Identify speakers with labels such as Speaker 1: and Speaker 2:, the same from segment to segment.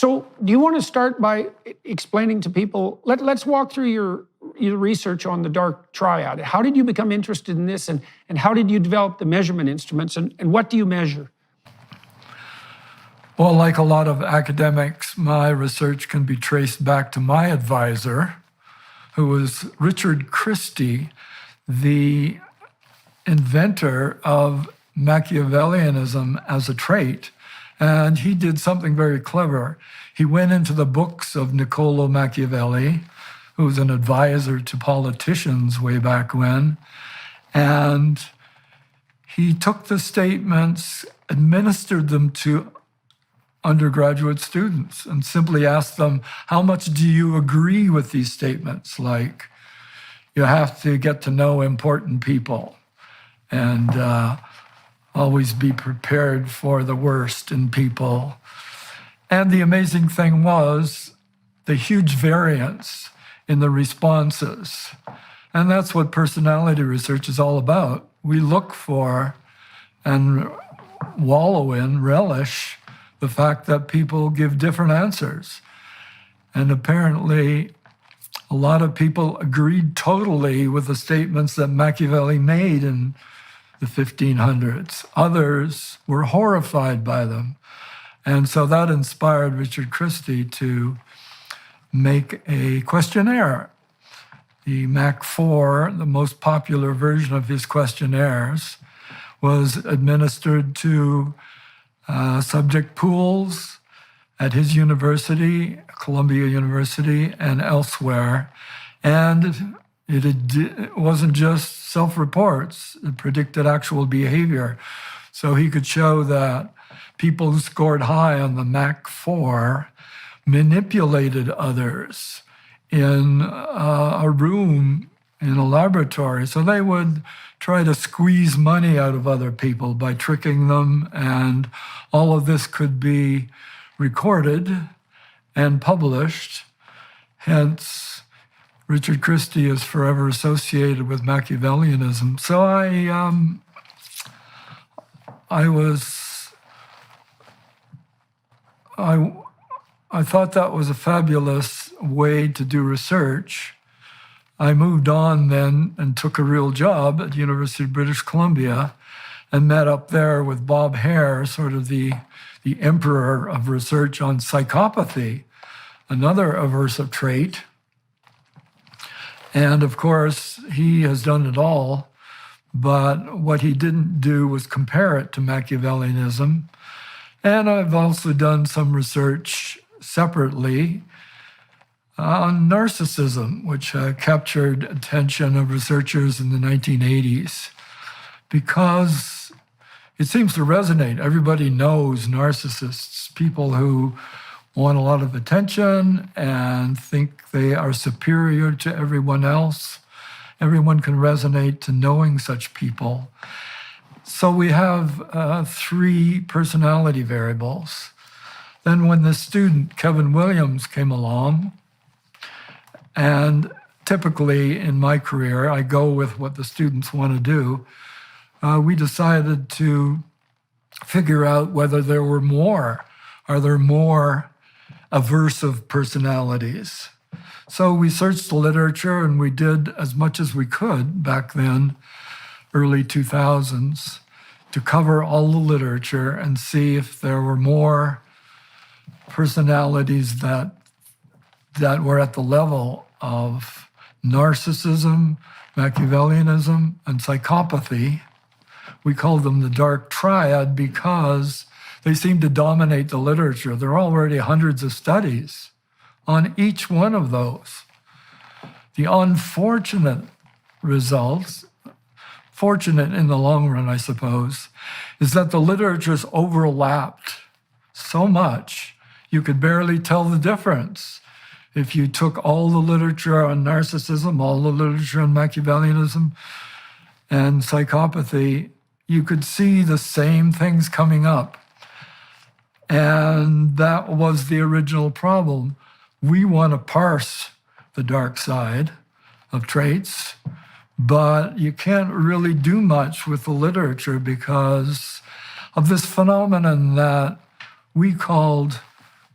Speaker 1: So do you want to start by explaining to people, let's walk through your research on the Dark Triad. How did you become interested in this, and how did you develop the measurement instruments, and what do you measure?
Speaker 2: Well, like a lot of academics, my research can be traced back to my advisor, who was Richard Christie, the inventor of Machiavellianism as a trait. And he did something very clever. He went into the books of Niccolo Machiavelli, who was an advisor to politicians way back when, and he took the statements, administered them to undergraduate students, and simply asked them, how much do you agree with these statements? Like, you have to get to know important people, and always be prepared for the worst in people. And the amazing thing was the huge variance in the responses. And that's what personality research is all about. We look for and wallow in, relish the fact that people give different answers. And apparently, a lot of people agreed totally with the statements that Machiavelli made in the 1500s. Others were horrified by them. And so that inspired Richard Christie to make a questionnaire. The Mach 4, the most popular version of his questionnaires, was administered to subject pools at his university, Columbia University, and elsewhere. And it wasn't just self-reports, it predicted actual behavior. So he could show that people who scored high on the Mach 4 manipulated others in a room, in a laboratory. So they would try to squeeze money out of other people by tricking them, and all of this could be recorded and published. Hence, Richard Christie is forever associated with Machiavellianism. So I thought that was a fabulous way to do research. I moved on then and took a real job at the University of British Columbia and met up there with Bob Hare, sort of the emperor of research on psychopathy, another aversive trait. And of course, he has done it all, but what he didn't do was compare it to Machiavellianism. And I've also done some research separately on narcissism, which captured attention of researchers in the 1980s, because it seems to resonate. Everybody knows narcissists, people who want a lot of attention and think they are superior to everyone else. Everyone can resonate to knowing such people. So we have 3 personality variables. Then when the student, Kevin Williams, came along, and typically in my career, I go with what the students want to do, we decided to figure out whether there were more. Are there more aversive personalities? So we searched the literature, and we did as much as we could back then, early 2000s, to cover all the literature and see if there were more personalities that were at the level of narcissism, Machiavellianism, and psychopathy. We called them the Dark Triad because they seem to dominate the literature. There are already hundreds of studies on each one of those. The unfortunate results, fortunate in the long run, I suppose, is that the literature's overlapped so much, you could barely tell the difference. If you took all the literature on narcissism, all the literature on Machiavellianism and psychopathy, you could see the same things coming up. And that was the original problem. We want to parse the dark side of traits, but you can't really do much with the literature because of this phenomenon that we called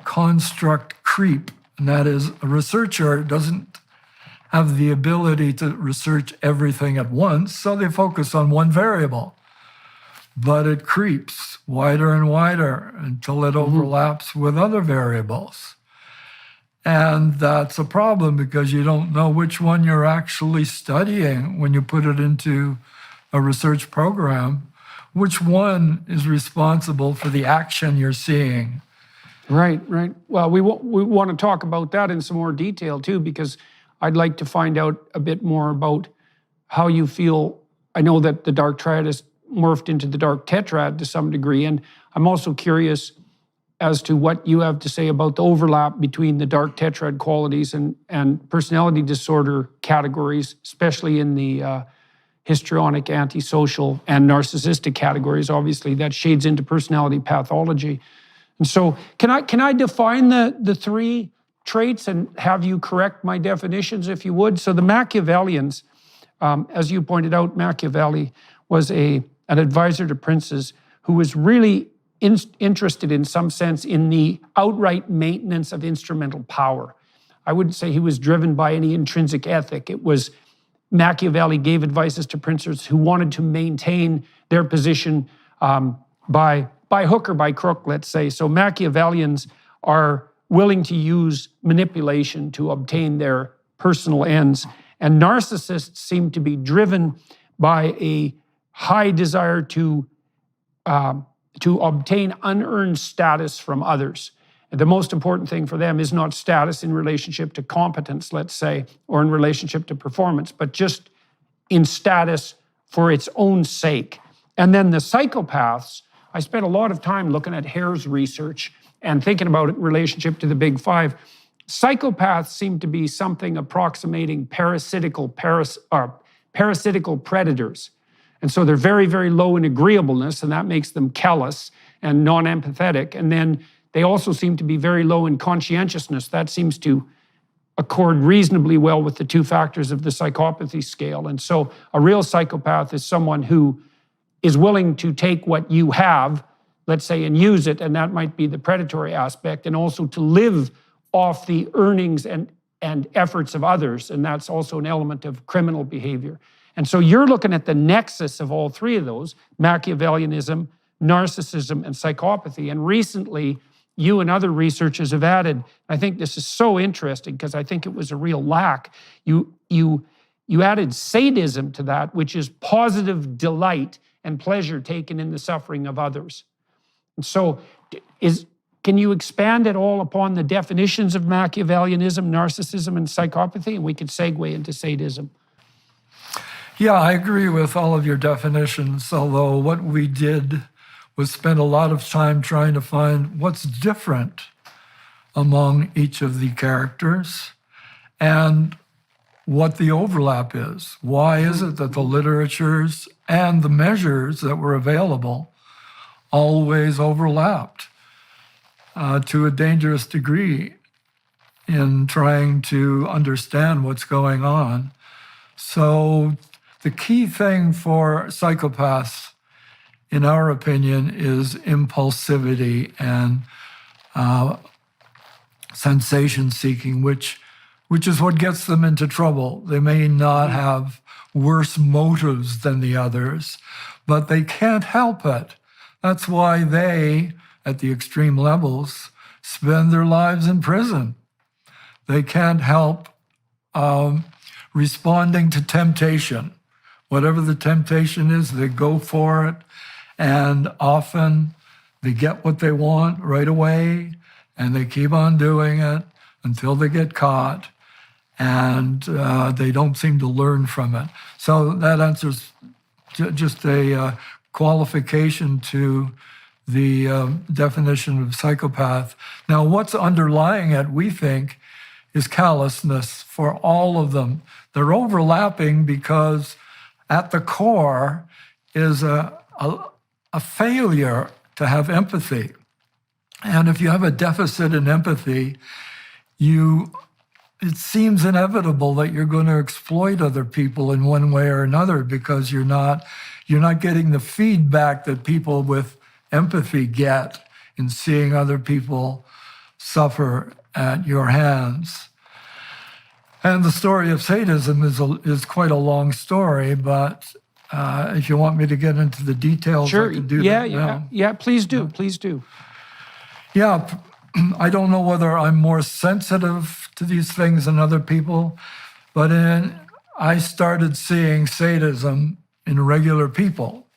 Speaker 2: construct creep, and that is a researcher doesn't have the ability to research everything at once, so they focus on one variable. But it creeps wider and wider until it overlaps with other variables. And that's a problem because you don't know which one you're actually studying when you put it into a research program. Which one is responsible for the action you're seeing?
Speaker 1: Right. Well, we want to talk about that in some more detail too, because I'd like to find out a bit more about how you feel. I know that the Dark Triad has morphed into the Dark Tetrad to some degree, and I'm also curious as to what you have to say about the overlap between the Dark Tetrad qualities and personality disorder categories, especially in the histrionic, antisocial, and narcissistic categories. Obviously, that shades into personality pathology. And so can I define the three traits and have you correct my definitions, if you would? So the Machiavellians, as you pointed out, Machiavelli was an advisor to princes who was really interested in some sense in the outright maintenance of instrumental power. I wouldn't say he was driven by any intrinsic ethic. It was Machiavelli gave advices to princes who wanted to maintain their position by hook or by crook, let's say. So Machiavellians are willing to use manipulation to obtain their personal ends. And narcissists seem to be driven by a high desire to obtain unearned status from others. And the most important thing for them is not status in relationship to competence, let's say, or in relationship to performance, but just in status for its own sake. And then the psychopaths, I spent a lot of time looking at Hare's research and thinking about it in relationship to the big five. Psychopaths seem to be something approximating parasitical predators. And so they're very, very low in agreeableness, and that makes them callous and non-empathetic. And then they also seem to be very low in conscientiousness. That seems to accord reasonably well with the two factors of the psychopathy scale. And so a real psychopath is someone who is willing to take what you have, let's say, and use it, and that might be the predatory aspect, and also to live off the earnings and efforts of others, and that's also an element of criminal behavior. And so you're looking at the nexus of all three of those, Machiavellianism, narcissism, and psychopathy. And recently, you and other researchers have added, I think this is so interesting because I think it was a real lack, you added sadism to that, which is positive delight and pleasure taken in the suffering of others. And so can you expand at all upon the definitions of Machiavellianism, narcissism, and psychopathy? And we could segue into sadism.
Speaker 2: Yeah, I agree with all of your definitions, although what we did was spend a lot of time trying to find what's different among each of the characters and what the overlap is. Why is it that the literatures and the measures that were available always overlapped to a dangerous degree in trying to understand what's going on? So the key thing for psychopaths, in our opinion, is impulsivity and sensation seeking, which is what gets them into trouble. They may not have worse motives than the others, but they can't help it. That's why they, at the extreme levels, spend their lives in prison. They can't help responding to temptation. Whatever the temptation is, they go for it, and often they get what they want right away, and they keep on doing it until they get caught, and they don't seem to learn from it. So that answers just a qualification to the definition of psychopath. Now, what's underlying it, we think, is callousness for all of them. They're overlapping because at the core is a failure to have empathy. And if you have a deficit in empathy, it seems inevitable that you're going to exploit other people in one way or another because you're not getting the feedback that people with empathy get in seeing other people suffer at your hands. And the story of sadism is quite a long story, but if you want me to get into the details,
Speaker 1: Sure.
Speaker 2: I can do that now.
Speaker 1: Yeah, please do, please do.
Speaker 2: Yeah, I don't know whether I'm more sensitive to these things than other people, but I started seeing sadism in regular people.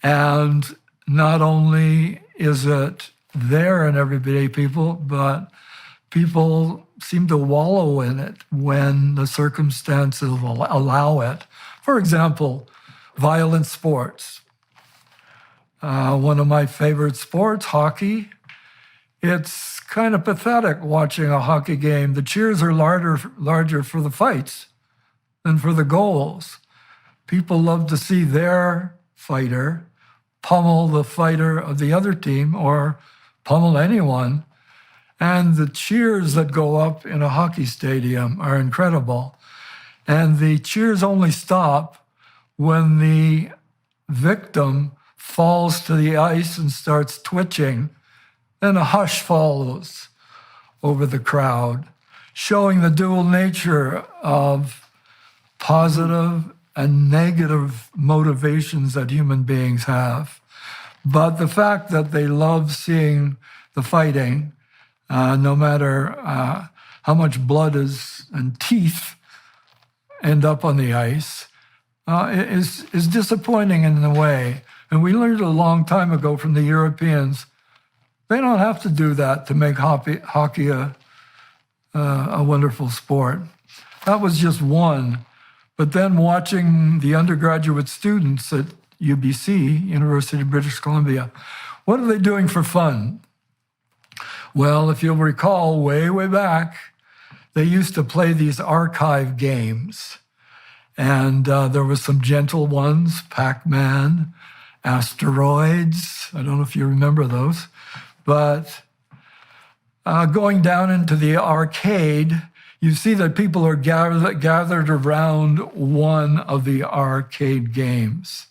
Speaker 2: And not only is it there in everyday people, but people seem to wallow in it when the circumstances will allow it. For example, violent sports. One of my favorite sports, hockey. It's kind of pathetic watching a hockey game. The cheers are larger for the fights than for the goals. People love to see their fighter pummel the fighter of the other team or pummel anyone. And the cheers that go up in a hockey stadium are incredible. And the cheers only stop when the victim falls to the ice and starts twitching. Then a hush follows over the crowd, showing the dual nature of positive and negative motivations that human beings have. But the fact that they love seeing the fighting, no matter how much blood and teeth end up on the ice, is disappointing in a way. And we learned a long time ago from the Europeans, they don't have to do that to make hockey a wonderful sport. That was just one. But then watching the undergraduate students at UBC, University of British Columbia, what are they doing for fun? Well, if you'll recall, way back, they used to play these archive games. And there were some gentle ones, Pac-Man, Asteroids. I don't know if you remember those. But going down into the arcade, you see that people are gathered around one of the arcade games.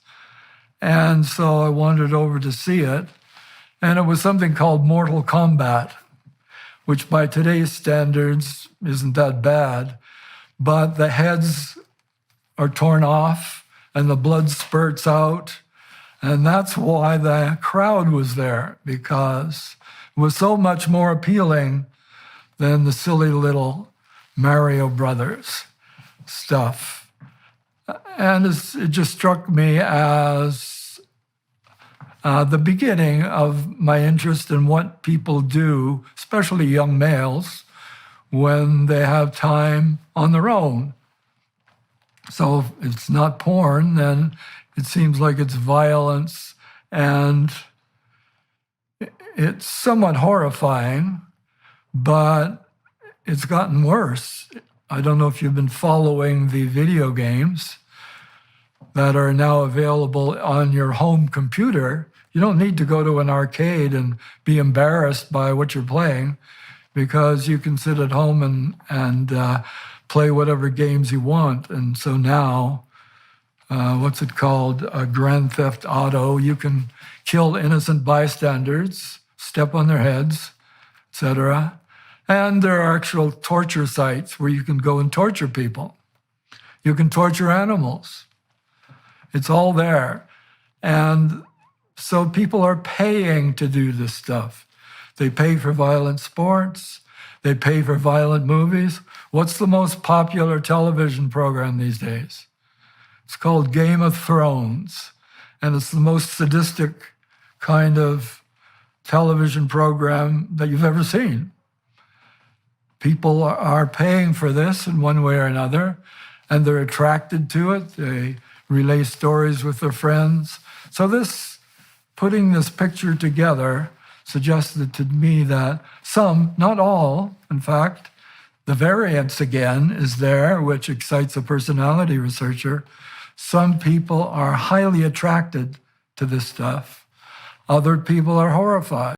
Speaker 2: And so I wandered over to see it. And it was something called Mortal Kombat, which by today's standards isn't that bad. But the heads are torn off and the blood spurts out. And that's why the crowd was there, because it was so much more appealing than the silly little Mario Brothers stuff. And it just struck me as the beginning of my interest in what people do, especially young males, when they have time on their own. So if it's not porn, then it seems like it's violence, and it's somewhat horrifying, but it's gotten worse. I don't know if you've been following the video games that are now available on your home computer. You don't need to go to an arcade and be embarrassed by what you're playing, because you can sit at home and play whatever games you want. And so now, what's it called? Grand Theft Auto. You can kill innocent bystanders, step on their heads, etc. And there are actual torture sites where you can go and torture people. You can torture animals. It's all there. And so people are paying to do this stuff. They pay for violent sports. They pay for violent movies. What's the most popular television program these days? It's called Game of Thrones, and it's the most sadistic kind of television program that you've ever seen. People are paying for this in one way or another, and they're attracted to it. They relay stories with their friends. So putting this picture together suggested to me that some, not all, in fact, the variance again is there, which excites a personality researcher. Some people are highly attracted to this stuff. Other people are horrified.